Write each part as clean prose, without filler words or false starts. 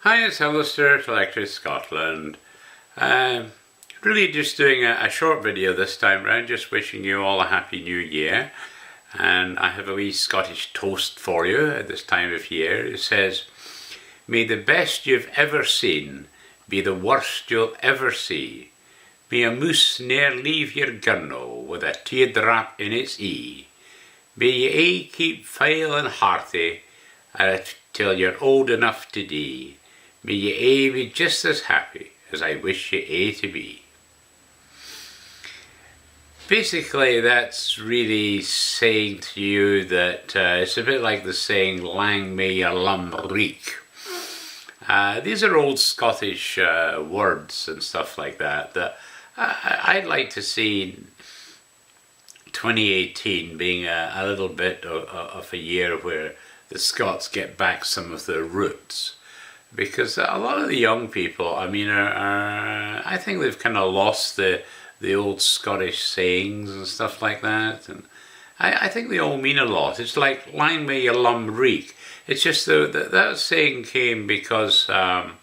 Hi, it's Alistair at Electric Scotland. Really just doing a short video this time round, just wishing you all a happy new year. And I have a wee Scottish toast for you at this time of year. It says, "May the best you've ever seen be the worst you'll ever see. May a moose ne'er leave your girnel with a teardrop in its ee. May ye aye keep file and hearty till you're old enough to die. May ye aye be just as happy as I wish ye aye to be." Basically, that's really saying to you that it's a bit like the saying, "Lang may your lum reek." These are old Scottish words and stuff like that I'd like to see 2018 being a little bit of a year where the Scots get back some of their roots. Because a lot of the young people, I think they've kind of lost the old Scottish sayings and stuff like that. And I think they all mean a lot. It's like, "Lang may your lum reek." It's just that saying came because, at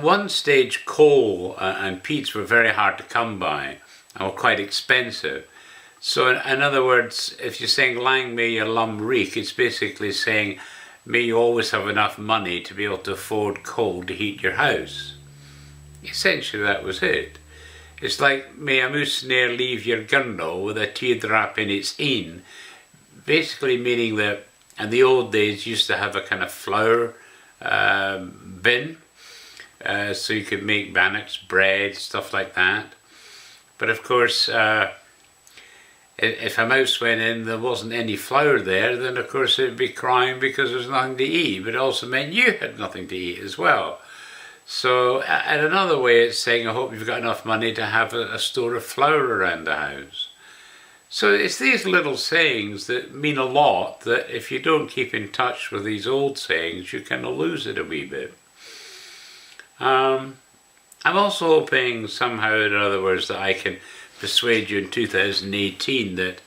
one stage coal and peats were very hard to come by and were quite expensive. So in other words, if you're saying "Lang may your lum reek," it's basically saying, may you always have enough money to be able to afford coal to heat your house. Essentially that was it. It's like, "May a moose ne'er leave your girnel with a teardrop in its een." Basically meaning that in the old days you used to have a kind of flour bin, so you could make bannocks, bread, stuff like that. But of course, if a mouse went in, there wasn't any flour there, then of course it'd be crying because there's nothing to eat, but it also meant you had nothing to eat as well. So, and another way it's saying, I hope you've got enough money to have a store of flour around the house. So it's these little sayings that mean a lot, that if you don't keep in touch with these old sayings, you kind of lose it a wee bit. I'm also hoping somehow, in other words, that I can persuade you in 2018 that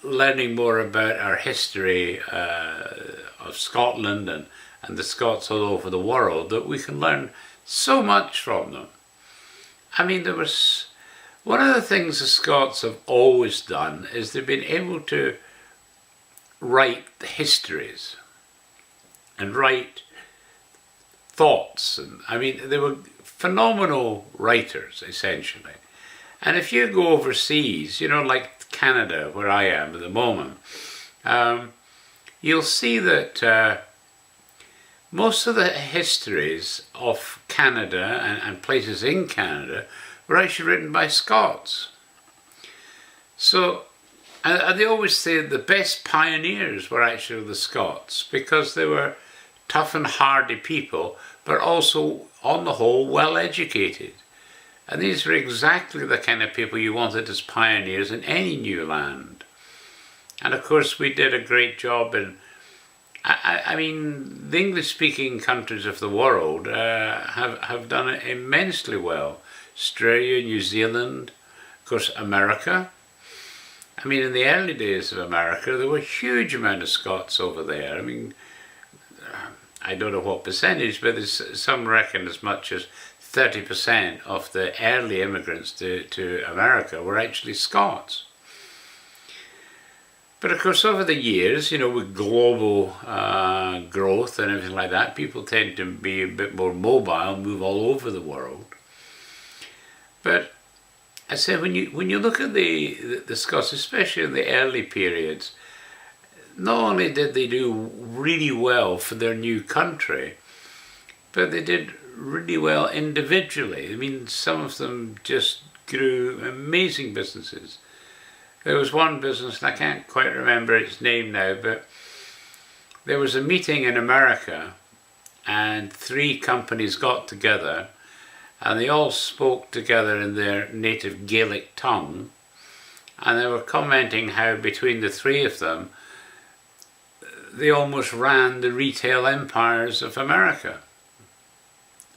learning more about our history of Scotland and the Scots all over the world, that we can learn so much from them. There was one of the things the Scots have always done is they've been able to write the histories and write thoughts. And they were phenomenal writers, essentially. And if you go overseas, like Canada, where I am at the moment, you'll see that most of the histories of Canada and places in Canada were actually written by Scots. So, and they always say the best pioneers were actually the Scots, because they were tough and hardy people, but also, on the whole, well educated. And these were exactly the kind of people you wanted as pioneers in any new land. And of course we did a great job in, the English-speaking countries of the world have done it immensely well. Australia, New Zealand, of course America. In the early days of America, there were a huge amount of Scots over there. I don't know what percentage, but there's some reckon as much as 30% of the early immigrants to America were actually Scots. But of course, over the years, with global growth and everything like that, people tend to be a bit more mobile, move all over the world. But I say, when you look at the Scots, especially in the early periods, not only did they do really well for their new country, but they did really well individually. Some of them just grew amazing businesses. There was one business, and I can't quite remember its name now, but there was a meeting in America and 3 companies got together and they all spoke together in their native Gaelic tongue, and they were commenting how between the 3 of them they almost ran the retail empires of America.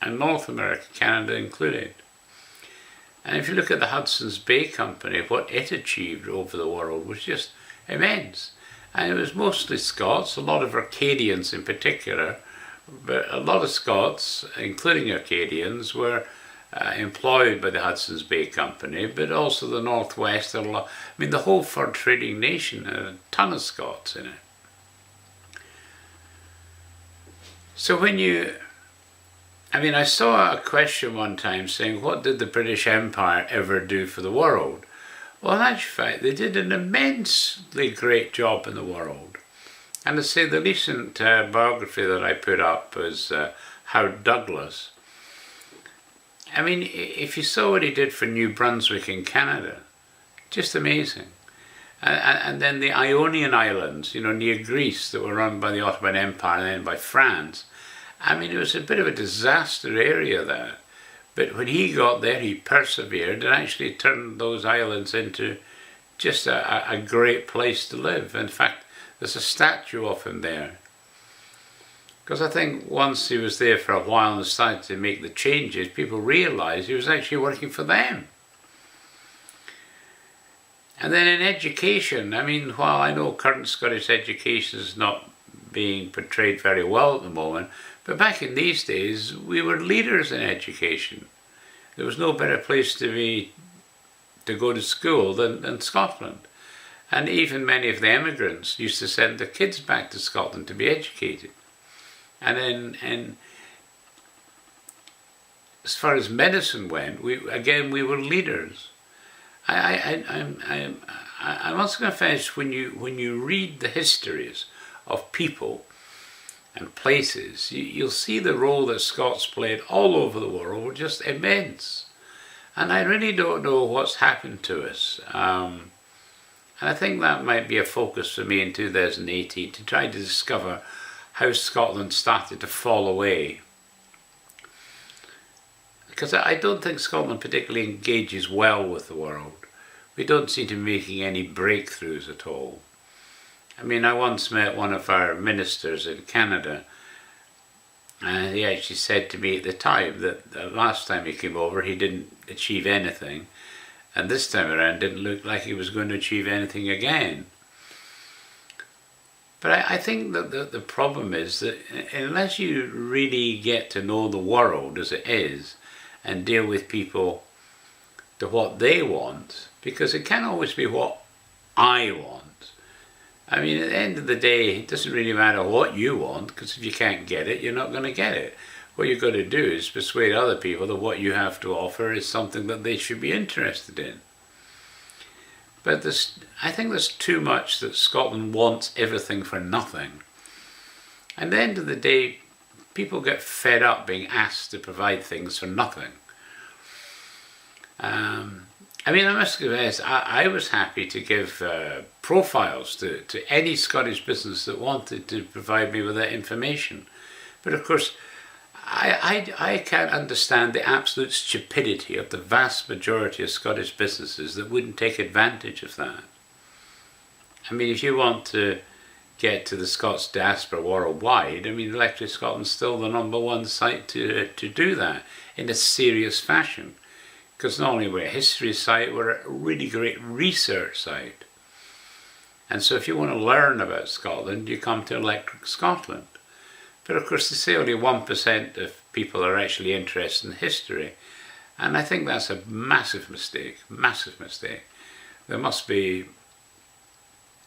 And North America, Canada included. And if you look at the Hudson's Bay Company, what it achieved over the world was just immense. And it was mostly Scots, a lot of Acadians in particular, But a lot of Scots, including Acadians, were employed by the Hudson's Bay Company, but also the Northwest. The whole fur trading nation had a ton of Scots in it. So I saw a question one time saying, what did the British Empire ever do for the world? Well, in actual fact, they did an immensely great job in the world. And I say the recent biography that I put up was Howard Douglas. If you saw what he did for New Brunswick in Canada, just amazing. And then the Ionian Islands, near Greece, that were run by the Ottoman Empire and then by France. It was a bit of a disaster area there. But when he got there, he persevered and actually turned those islands into just a great place to live. In fact, there's a statue of him there. Because I think once he was there for a while and started to make the changes, people realised he was actually working for them. And then in education, while I know current Scottish education is not being portrayed very well at the moment, but back in these days, we were leaders in education. There was no better place to go to school than Scotland. And even many of the immigrants used to send their kids back to Scotland to be educated. And then, as far as medicine went, we were leaders. I'm also going to finish, when you read the histories of people and places, you'll see the role that Scots played all over the world were just immense. And I really don't know what's happened to us. And I think that might be a focus for me in 2018, to try to discover how Scotland started to fall away. Because I don't think Scotland particularly engages well with the world. We don't seem to be making any breakthroughs at all. I once met one of our ministers in Canada, and he actually said to me at the time that the last time he came over he didn't achieve anything, and this time around didn't look like he was going to achieve anything again. But I think that the problem is that unless you really get to know the world as it is and deal with people to what they want, because it can't always be what I want. At the end of the day, it doesn't really matter what you want, because if you can't get it, you're not going to get it. What you've got to do is persuade other people that what you have to offer is something that they should be interested in. But I think there's too much that Scotland wants everything for nothing. At the end of the day, people get fed up being asked to provide things for nothing. I must confess, I was happy to give profiles to any Scottish business that wanted to provide me with that information. But of course, I can't understand the absolute stupidity of the vast majority of Scottish businesses that wouldn't take advantage of that. If you want to get to the Scots diaspora worldwide, Electric Scotland's still the #1 site to do that in a serious fashion. Because not only we're a history site, we're a really great research site. And so if you want to learn about Scotland, you come to Electric Scotland. But of course, they say only 1% of people are actually interested in history. And I think that's a massive mistake, massive mistake. There must be...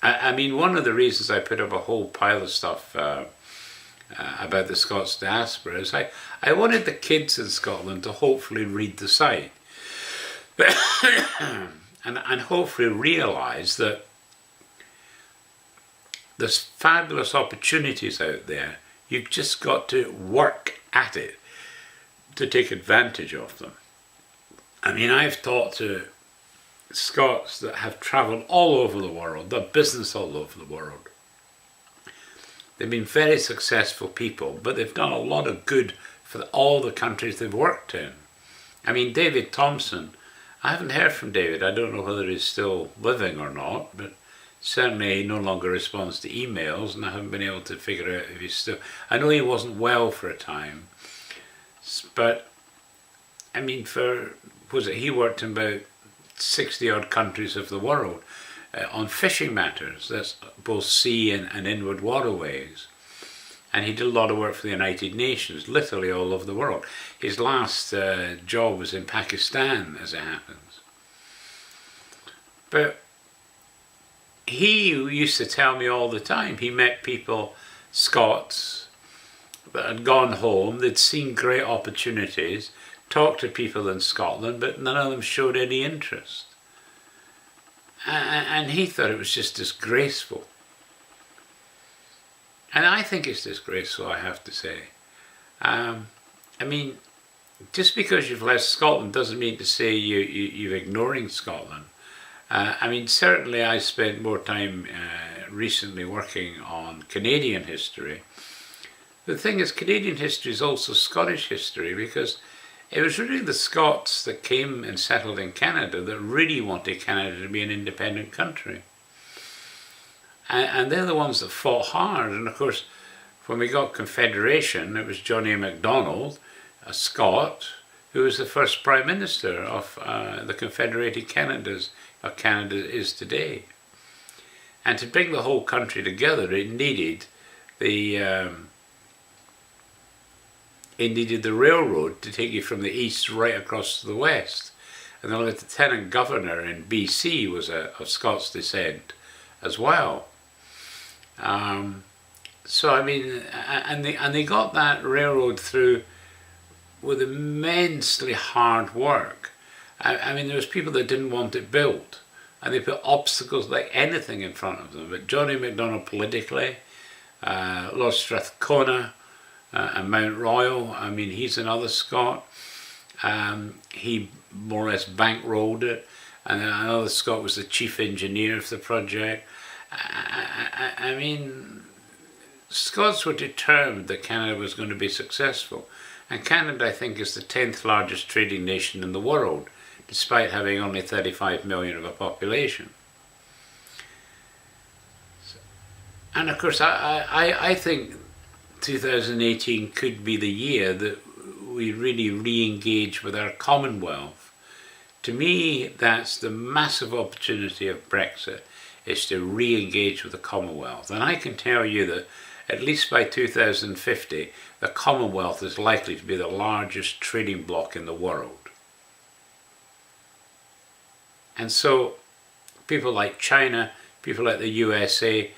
one of the reasons I put up a whole pile of stuff about the Scots diaspora is I wanted the kids in Scotland to hopefully read the site. and hopefully realise that there's fabulous opportunities out there. You've just got to work at it to take advantage of them. I've talked to Scots that have travelled all over the world, done business all over the world. They've been very successful people, but they've done a lot of good for all the countries they've worked in. David Thompson, I haven't heard from David. I don't know whether he's still living or not, but certainly he no longer responds to emails, and I haven't been able to figure out if he's still... I know he wasn't well for a time, but he worked in about 60 odd countries of the world on fishing matters. That's both sea and inward waterways. and he did a lot of work for the United Nations, literally all over the world. His last job was in Pakistan, as it happens. But he used to tell me all the time, he met people, Scots, that had gone home, they'd seen great opportunities, talked to people in Scotland, but none of them showed any interest. And he thought it was just disgraceful. And I think it's disgraceful, I have to say. I mean, just because you've left Scotland doesn't mean to say you're ignoring Scotland. I mean, certainly I spent more time recently working on Canadian history. The thing is, Canadian history is also Scottish history, because it was really the Scots that came and settled in Canada that really wanted Canada to be an independent country. And they're the ones that fought hard. And of course, when we got Confederation, it was John A. Macdonald, a Scot, who was the first Prime Minister of the Confederated Canada is today. And to bring the whole country together, it needed the railroad to take you from the east right across to the west. And the Lieutenant Governor in BC was of Scots descent as well. So I mean, and they got that railroad through with immensely hard work. I mean, there was people that didn't want it built, and they put obstacles like anything in front of them. But John A. Macdonald politically, Lord Strathcona, and Mount Royal, I mean, he's another Scot. He more or less bankrolled it, and another Scot was the chief engineer of the project. I mean, Scots were determined that Canada was going to be successful. And Canada, I think, is the 10th largest trading nation in the world, despite having only 35 million of a population. And of course, I think 2018 could be the year that we really re-engage with our Commonwealth. To me, that's the massive opportunity of Brexit, is to re-engage with the Commonwealth. And I can tell you that at least by 2050, the Commonwealth is likely to be the largest trading bloc in the world. And so people like China, people like the USA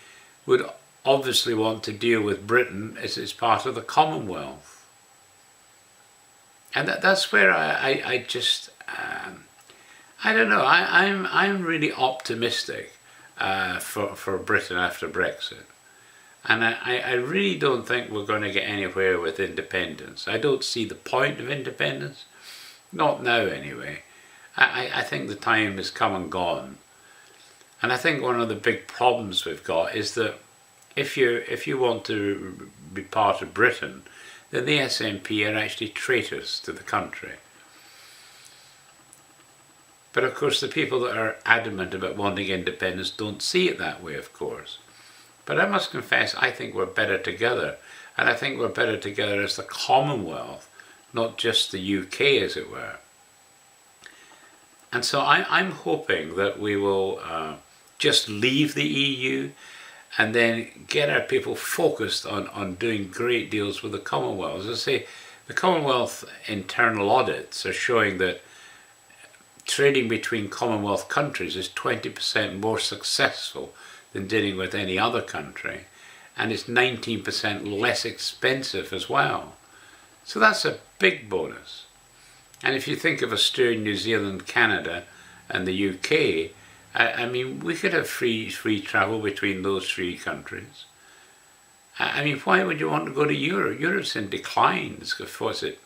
would obviously want to deal with Britain as it's part of the Commonwealth. And that's where I just, I don't know, I'm really optimistic for Britain after Brexit. And I really don't think we're going to get anywhere with independence. I don't see the point of independence, not now anyway. I think the time has come and gone. And I think one of the big problems we've got is that if you want to be part of Britain, then the SNP are actually traitors to the country. But of course the people that are adamant about wanting independence don't see it that way, of course. But I must confess, I think we're better together. And I think we're better together as the Commonwealth, not just the UK, as it were. And so I'm hoping that we will just leave the EU and then get our people focused on doing great deals with the Commonwealth. As I say, the Commonwealth internal audits are showing that trading between Commonwealth countries is 20% more successful than dealing with any other country, and it's 19% less expensive as well. So that's a big bonus. And if you think of Australia, New Zealand, Canada and the UK, I mean, we could have free travel between those three countries. I mean, why would you want to go to Europe? Europe's in decline. It's got, what's it,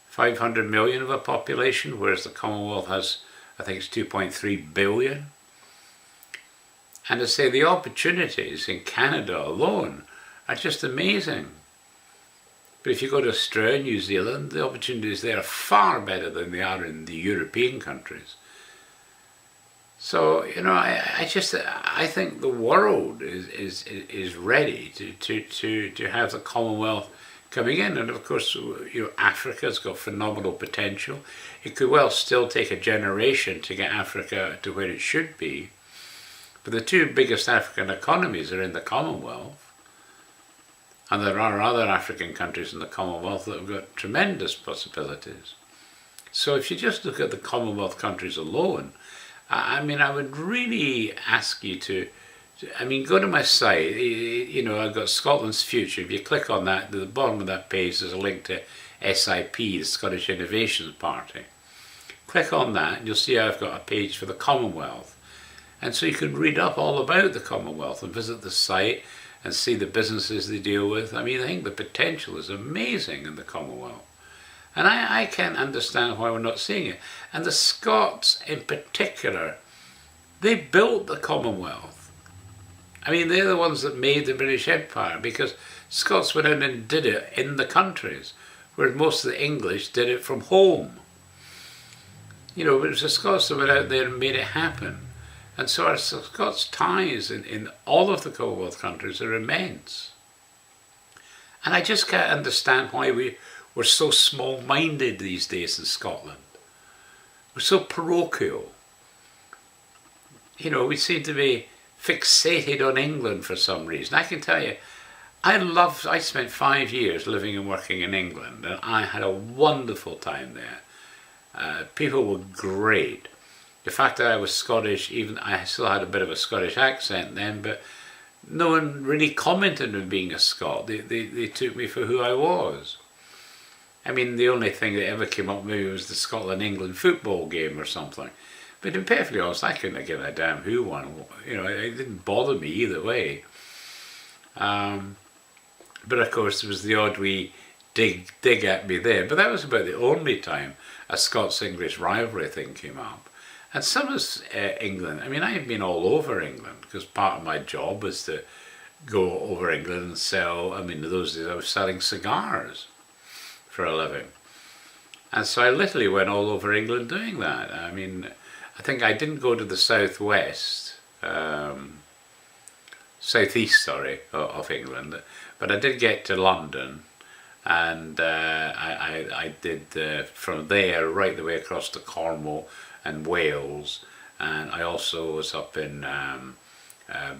500 million of a population, whereas the Commonwealth has, I think it's 2.3 billion. And to say the opportunities in Canada alone are just amazing. But if you go to Australia, New Zealand, the opportunities there are far better than they are in the European countries. So, you know, I think the world is ready to have the Commonwealth coming in. And of course, you know, Africa's got phenomenal potential. It could well still take a generation to get Africa to where it should be. But the two biggest African economies are in the Commonwealth. And there are other African countries in the Commonwealth that have got tremendous possibilities. So if you just look at the Commonwealth countries alone, I mean, I would really ask you to, go to my site. I've got Scotland's Future. If you click on that, at the bottom of that page, there's a link to SIP, the Scottish Innovations Party. Click on that and you'll see I've got a page for the Commonwealth. And so you can read up all about the Commonwealth and visit the site and see the businesses they deal with. I mean, I think the potential is amazing in the Commonwealth. And I can't understand why we're not seeing it. And the Scots in particular, they built the Commonwealth. I mean, they're the ones that made the British Empire, because Scots went in and did it in the countries, whereas most of the English did it from home. It was the Scots that went out there and made it happen. And so our Scots ties in all of the Commonwealth countries are immense. And I just can't understand why we're so small-minded these days in Scotland. We're so parochial. We seem to be fixated on England for some reason. I can tell you, I spent 5 years living and working in England, and I had a wonderful time there. People were great. The fact that I was Scottish, even I still had a bit of a Scottish accent then, but no one really commented on being a Scot. They took me for who I was. I mean, the only thing that ever came up maybe was the Scotland-England football game or something. But to be perfectly honest, I couldn't have given a damn who won. It didn't bother me either way. But of course, there was the odd wee dig at me there. But that was about the only time a Scots-English rivalry thing came up. And some of England, I mean, I have been all over England, because part of my job was to go over England and sell, in those days I was selling cigars for a living. And so I literally went all over England doing that. I mean, I think I didn't go to the southeast of England, but I did get to London, and I did from there right the way across to Cornwall and Wales, and I also was up in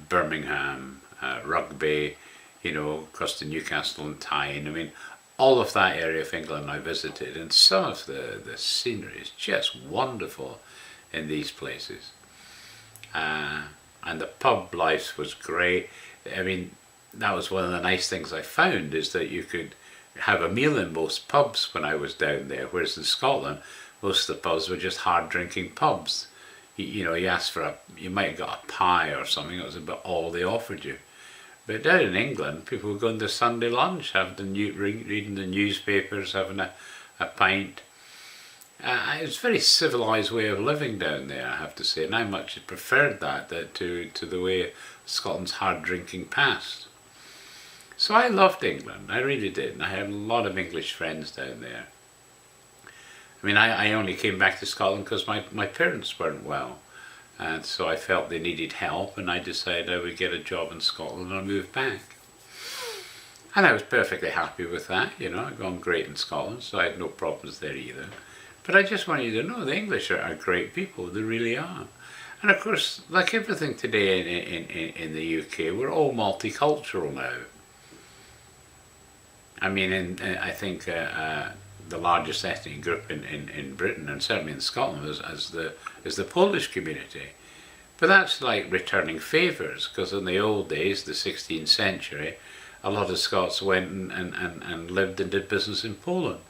Birmingham, Rugby, across to Newcastle and Tyne. I mean, all of that area of England I visited, and some of the scenery is just wonderful in these places. And the pub life was great. I mean, that was one of the nice things I found, is that you could have a meal in most pubs when I was down there, whereas in Scotland, most of the pubs were just hard drinking pubs. You asked for you might have got a pie or something, that was about all they offered you. But down in England, people were going to Sunday lunch, reading the newspapers, having a pint. It was a very civilised way of living down there, I have to say, and I much preferred that to the way Scotland's hard drinking past. So I loved England, I really did, and I had a lot of English friends down there. I mean, I only came back to Scotland because my parents weren't well, and so I felt they needed help, and I decided I would get a job in Scotland and I moved back. And I was perfectly happy with that, I'd gone great in Scotland, so I had no problems there either. But I just want you to know the English are great people, they really are. And of course, like everything today in the UK, we're all multicultural now. I mean, I think the largest ethnic group in Britain, and certainly in Scotland, is the Polish community. But that's like returning favours, because in the old days, the 16th century, a lot of Scots went and lived and did business in Poland.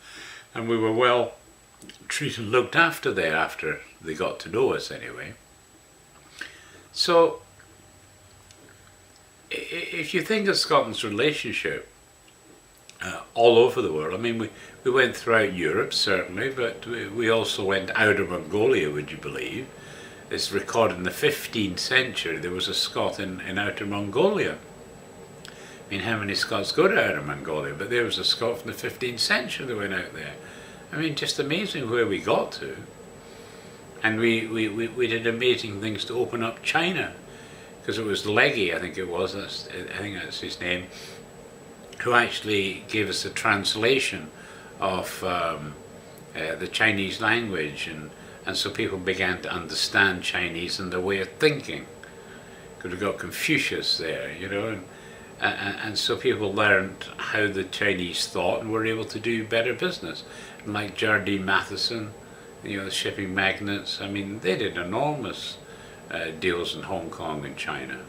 And we were well treated and looked after there after they got to know us anyway. So, if you think of Scotland's relationship all over the world, I mean, we went throughout Europe, certainly, but we also went out of Mongolia, would you believe? It's recorded in the 15th century there was a Scot in Outer Mongolia. I mean, how many Scots go to Outer Mongolia? But there was a Scot from the 15th century that went out there. I mean, just amazing where we got to. And we did amazing things to open up China, because it was Legge, I think it was, I think that's his name, who actually gave us a translation of the Chinese language, and so people began to understand Chinese and their way of thinking, because we got Confucius there, And so people learned how the Chinese thought and were able to do better business. And like Jardine Matheson, the shipping magnates, I mean, they did enormous deals in Hong Kong and China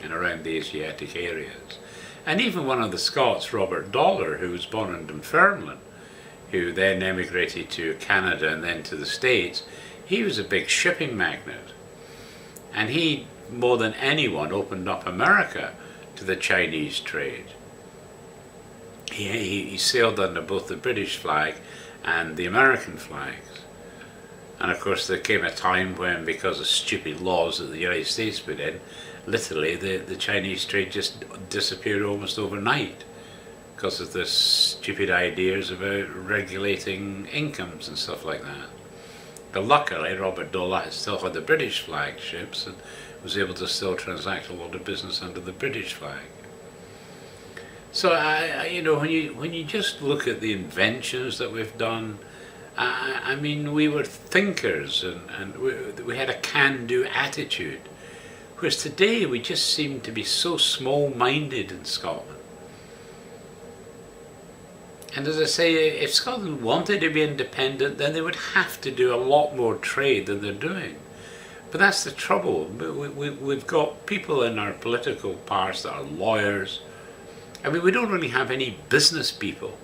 and around the Asiatic areas. And even one of the Scots, Robert Dollar, who was born in Dunfermline, who then emigrated to Canada and then to the States, he was a big shipping magnate. And he, more than anyone, opened up America to the Chinese trade. He sailed under both the British flag and the American flags. And of course there came a time when, because of stupid laws that the United States put in, literally the Chinese trade just disappeared almost overnight because of the stupid ideas about regulating incomes and stuff like that. But luckily Robert Dollar still had the British flag ships and was able to still transact a lot of business under the British flag. So when you just look at the inventions that we've done, I mean, we were thinkers and we had a can-do attitude. Whereas today we just seem to be so small-minded in Scotland. And as I say, if Scotland wanted to be independent, then they would have to do a lot more trade than they're doing. But that's the trouble. We've got people in our political parts that are lawyers. I mean, we don't really have any business people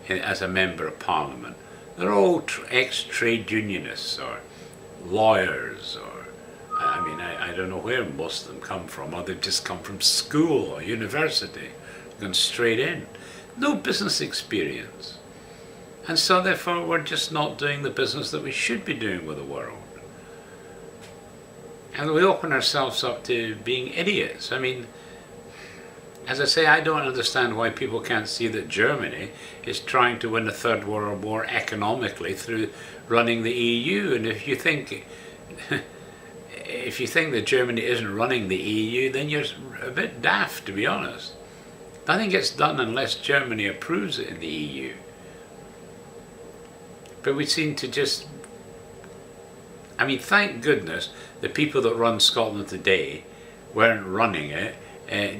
as a member of Parliament. They're all ex-trade unionists or lawyers or, I mean, I don't know where most of them come from, or they've just come from school or university, gone straight in. No business experience. And so therefore we're just not doing the business that we should be doing with the world. And we open ourselves up to being idiots. I mean, as I say, I don't understand why people can't see that Germany is trying to win a Third World War economically through running the EU. And if you think that Germany isn't running the EU, then you're a bit daft, to be honest. Nothing gets done unless Germany approves it in the EU. But we seem to just... I mean, thank goodness the people that run Scotland today weren't running it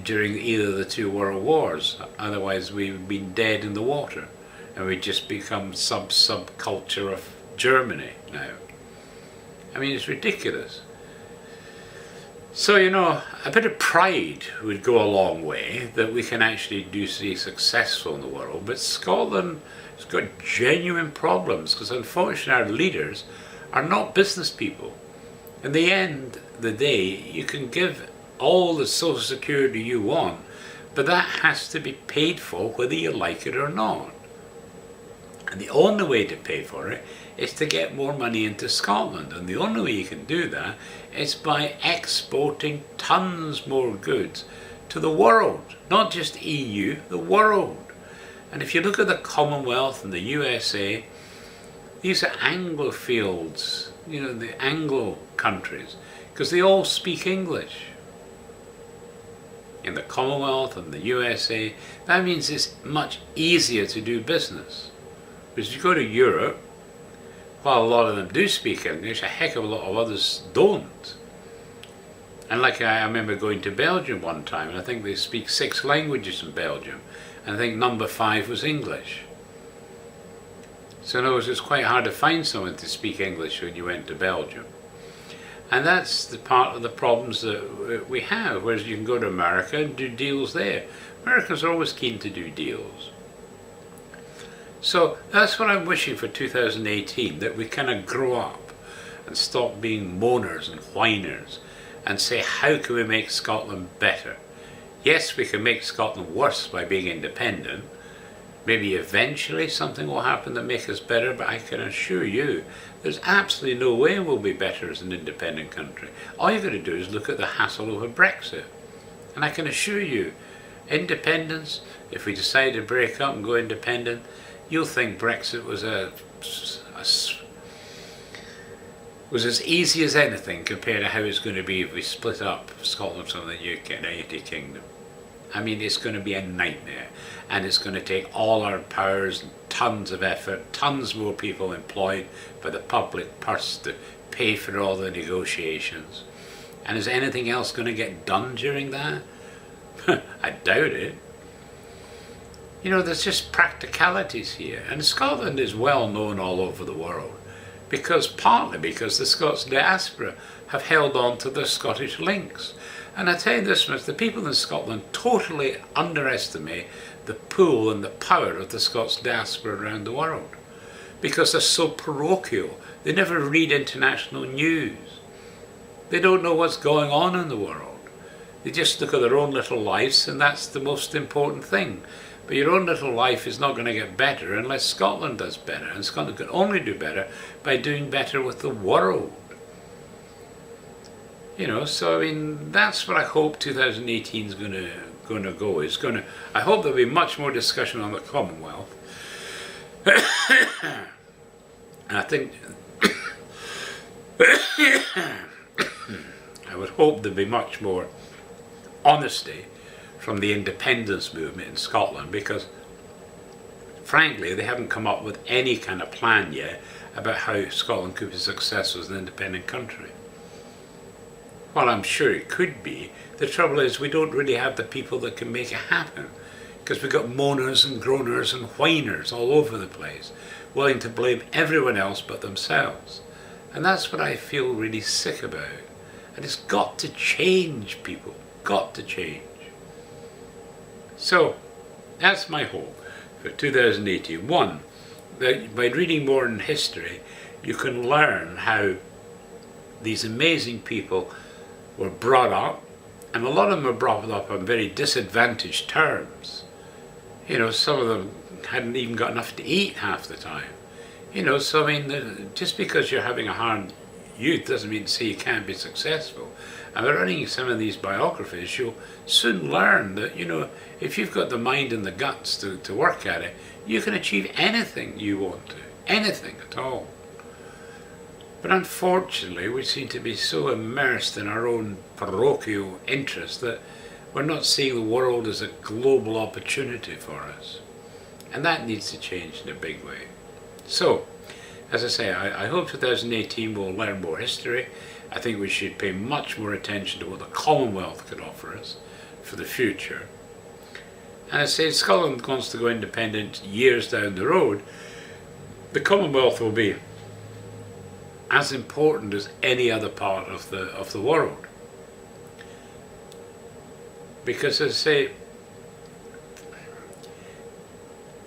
during either of the two world wars. Otherwise we've been dead in the water and we'd just become subculture of Germany now. I mean, it's ridiculous. So, a bit of pride would go a long way, that we can actually be successful in the world. But Scotland has got genuine problems because unfortunately our leaders are not business people. In the end of the day, you can give all the social security you want, but that has to be paid for whether you like it or not. And the only way to pay for it is to get more money into Scotland, and the only way you can do that is by exporting tons more goods to the world, not just EU, the world. And if you look at the Commonwealth and the USA, these are Anglophils, the Anglo countries, because they all speak English. In the Commonwealth and the USA, that means it's much easier to do business. Because you go to Europe, while a lot of them do speak English, a heck of a lot of others don't. And like I remember going to Belgium one time, and I think they speak 6 languages in Belgium, and I think number 5 was English. So in other words, it's quite hard to find someone to speak English when you went to Belgium. And that's the part of the problems that we have, whereas you can go to America and do deals there. Americans are always keen to do deals. So that's what I'm wishing for 2018, that we kind of grow up and stop being moaners and whiners and say, how can we make Scotland better? Yes, we can make Scotland worse by being independent. Maybe eventually something will happen that makes us better, but I can assure you there's absolutely no way we'll be better as an independent country. All you've got to do is look at the hassle over Brexit. And I can assure you, independence, if we decide to break up and go independent, you'll think Brexit was was as easy as anything compared to how it's going to be if we split up Scotland from the United Kingdom. I mean, it's going to be a nightmare, and it's going to take all our powers and tons of effort, tons more people employed by the public purse to pay for all the negotiations. And is anything else going to get done during that? I doubt it. You know, there's just practicalities here. And Scotland is well known all over the world, partly because the Scots diaspora have held on to their Scottish links. And I tell you this much, the people in Scotland totally underestimate the pull and the power of the Scots diaspora around the world, because they're so parochial. They never read international news. They don't know what's going on in the world. They just look at their own little lives, and that's the most important thing. But your own little life is not going to get better unless Scotland does better, and Scotland can only do better by doing better with the world. You know, so I mean, that's what I hope 2018 is going to go. I hope there'll be much more discussion on the Commonwealth. And I think I would hope there'd be much more honesty from the independence movement in Scotland, because frankly they haven't come up with any kind of plan yet about how Scotland could be successful as an independent country. Well, I'm sure it could be. The trouble is we don't really have the people that can make it happen, because we've got moaners and groaners and whiners all over the place, willing to blame everyone else but themselves. And that's what I feel really sick about. And it's got to change, people. Got to change. So, that's my hope for 2018. One, that by reading more in history, you can learn how these amazing people were brought up, and a lot of them were brought up on very disadvantaged terms. You know, some of them hadn't even got enough to eat half the time. You know, so I mean, just because you're having a hard youth doesn't mean to say you can't be successful. And by running some of these biographies, you'll soon learn that, you know, if you've got the mind and the guts to work at it, you can achieve anything you want to, anything at all. But unfortunately, we seem to be so immersed in our own parochial interests that we're not seeing the world as a global opportunity for us. And that needs to change in a big way. So, as I say, I hope 2018 will learn more history. I think we should pay much more attention to what the Commonwealth could offer us for the future. And I say, if Scotland wants to go independent years down the road, the Commonwealth will be as important as any other part of the world. Because, as I say,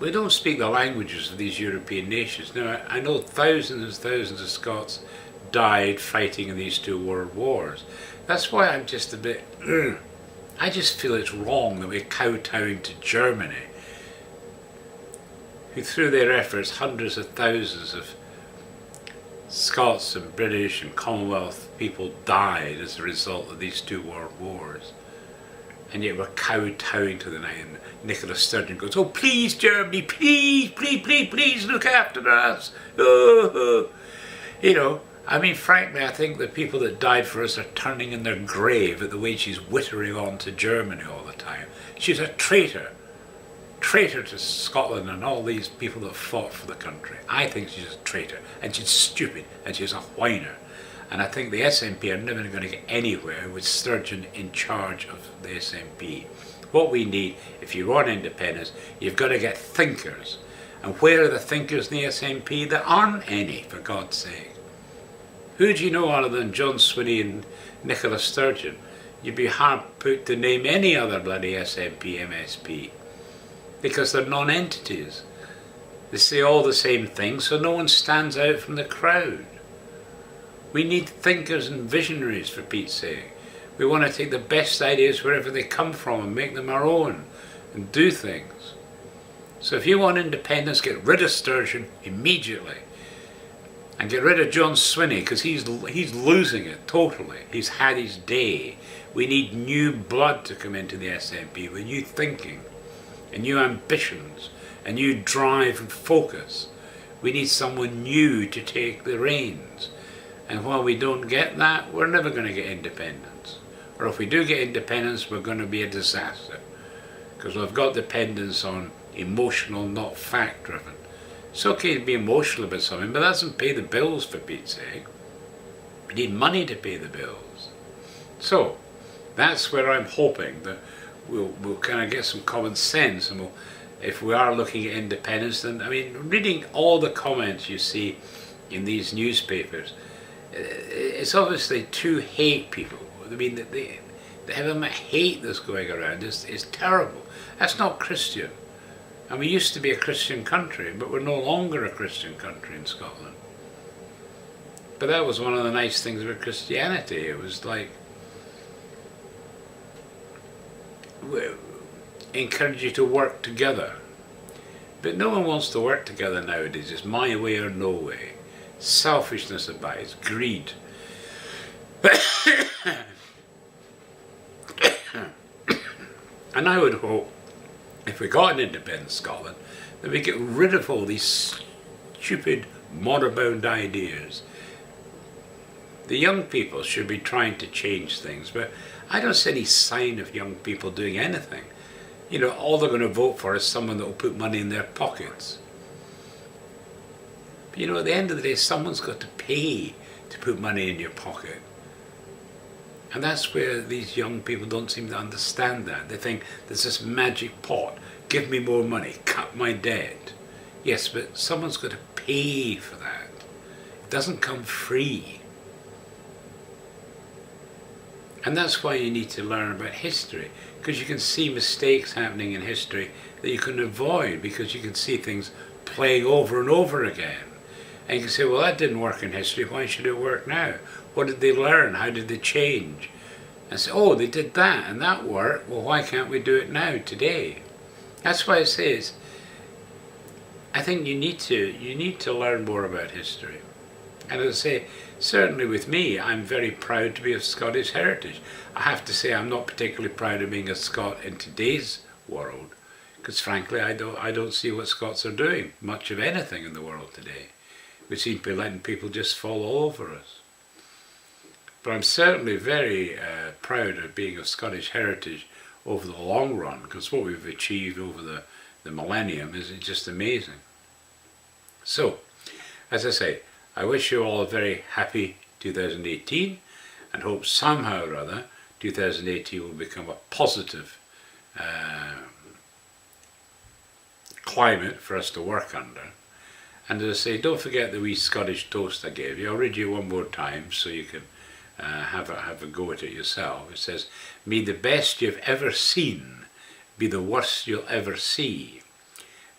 we don't speak the languages of these European nations. Now, I know thousands and thousands of Scots died fighting in these two world wars. That's why I'm just a bit, I just feel it's wrong that we're kowtowing to Germany, who through their efforts, hundreds of thousands of Scots and British and Commonwealth people died as a result of these two world wars. And yet we're kowtowing to them. And Nicola Sturgeon goes, "Oh, please, Germany, please, please, please, please look after us." Oh. You know, I mean, frankly, I think the people that died for us are turning in their grave at the way she's whittering on to Germany all the time. She's a traitor. Traitor to Scotland and all these people that fought for the country. I think she's a traitor, and she's stupid, and she's a whiner. And I think the SNP are never going to get anywhere with Sturgeon in charge of the SNP. What we need, if you want independence, you've got to get thinkers. And where are the thinkers in the SNP? There aren't any, for God's sake. Who do you know other than John Swinney and Nicola Sturgeon? You'd be hard put to name any other bloody SNP MSP. Because they're non-entities. They say all the same things, so no one stands out from the crowd. We need thinkers and visionaries, for Pete's sake. We want to take the best ideas wherever they come from and make them our own and do things. So if you want independence, get rid of Sturgeon immediately. And get rid of John Swinney, because he's losing it totally. He's had his day. We need new blood to come into the SNP with new thinking and new ambitions and new drive and focus. We need someone new to take the reins. And while we don't get that, we're never going to get independence. Or if we do get independence, we're going to be a disaster. Because we've got dependence on emotional, not fact-driven. It's okay to be emotional about something, but that doesn't pay the bills, for Pete's sake. We need money to pay the bills. So, that's where I'm hoping that we'll kind of get some common sense, and if we are looking at independence, then I mean, reading all the comments you see in these newspapers, it's obviously to hate people. I mean, the amount of hate that's going around is terrible. That's not Christian. And we used to be a Christian country, but we're no longer a Christian country in Scotland. But that was one of the nice things about Christianity. It was like, encourage you to work together. But no one wants to work together nowadays. It's my way or no way. Selfishness abides, greed. And I would hope, if we got an independent Scotland, that we get rid of all these stupid, moribund ideas. The young people should be trying to change things, but I don't see any sign of young people doing anything. You know, all they're going to vote for is someone that will put money in their pockets. But you know, at the end of the day, someone's got to pay to put money in your pocket. And that's where these young people don't seem to understand that. They think there's this magic pot, give me more money, cut my debt. Yes, but someone's got to pay for that. It doesn't come free. And that's why you need to learn about history, because you can see mistakes happening in history that you can avoid, because you can see things playing over and over again. And you can say, well, that didn't work in history, why should it work now? What did they learn? How did they change? And say, oh, they did that and that worked, well, why can't we do it now, today? That's why I say I think you need to learn more about history. And as I say, certainly with me, I'm very proud to be of Scottish heritage. I have to say I'm not particularly proud of being a Scot in today's world, because frankly I don't see what Scots are doing, much of anything in the world today. We seem to be letting people just fall all over us. But I'm certainly very proud of being of Scottish heritage over the long run, because what we've achieved over the millennium is just amazing. So, as I say, I wish you all a very happy 2018, and hope somehow or other 2018 will become a positive climate for us to work under. And as I say, don't forget the wee Scottish toast I gave you. I'll read you one more time so you can have a go at it yourself. It says, may the best you've ever seen be the worst you'll ever see.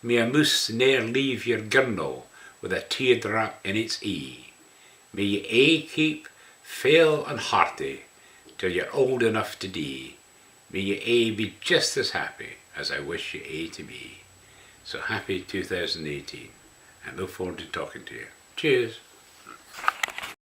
May a moose ne'er leave your girnel with a teardrop in its ee. May ye aye keep fail and hearty till you're old enough to dee. May ye aye be just as happy as I wish you aye to be. So happy 2018, and look forward to talking to you. Cheers.